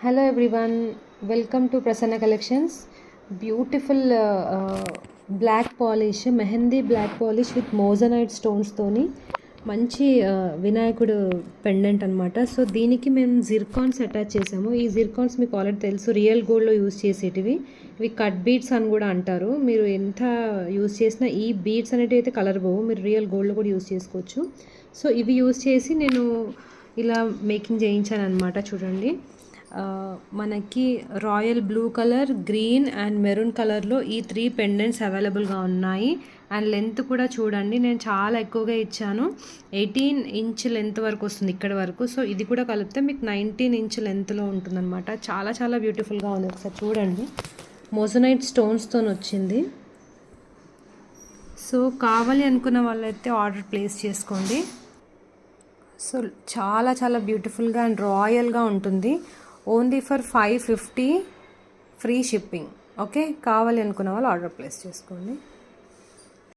Hello everyone, welcome to Prasanna Collections. Beautiful black polish, mehendi black polish with moissanite stones తోని మంచి వినాయకుడు pendant అనమాట. So దీనికి మేము జిర్కాన్స్ అటాచ్ చేసాము. ఈ జిర్కాన్స్ మీకు ఆల్రెడీ తెలుసు, రియల్ గోల్డ్లో యూజ్ చేసేటివి. ఇవి కట్ బీడ్స్ అని కూడా అంటారు. మీరు ఎంత యూజ్ చేసినా ఈ బీడ్స్ అనేటివి అయితే కలర్ పోవు, మీరు రియల్ గోల్డ్లో కూడా యూజ్ చేసుకోవచ్చు. సో ఇవి యూజ్ చేసి నేను ఇలా మేకింగ్ చేయించాను అనమాట. చూడండి, మనకి royal blue colour, green and maroon కలర్లో ఈ 3 పెండెంట్స్ అవైలబుల్గా ఉన్నాయి. అండ్ లెంత్ కూడా చూడండి, నేను చాలా ఎక్కువగా ఇచ్చాను. 18 ఇంచ్ లెంత్ వరకు వస్తుంది ఇక్కడ వరకు. సో ఇది కూడా కలిపితే మీకు 19 ఇంచ్ లెంత్లో ఉంటుందన్నమాట. చాలా చాలా బ్యూటిఫుల్గా ఉంది. ఒకసారి చూడండి, మోజనైట్ స్టోన్స్తో వచ్చింది. సో కావాలి అనుకున్న వాళ్ళైతే ఆర్డర్ ప్లేస్ చేసుకోండి. సో చాలా చాలా బ్యూటిఫుల్గా అండ్ రాయల్గా ఉంటుంది. Only for 550 free shipping. Okay, కావాలి అనుకున్న వాళ్ళు ఆర్డర్ ప్లేస్ చేసుకోండి.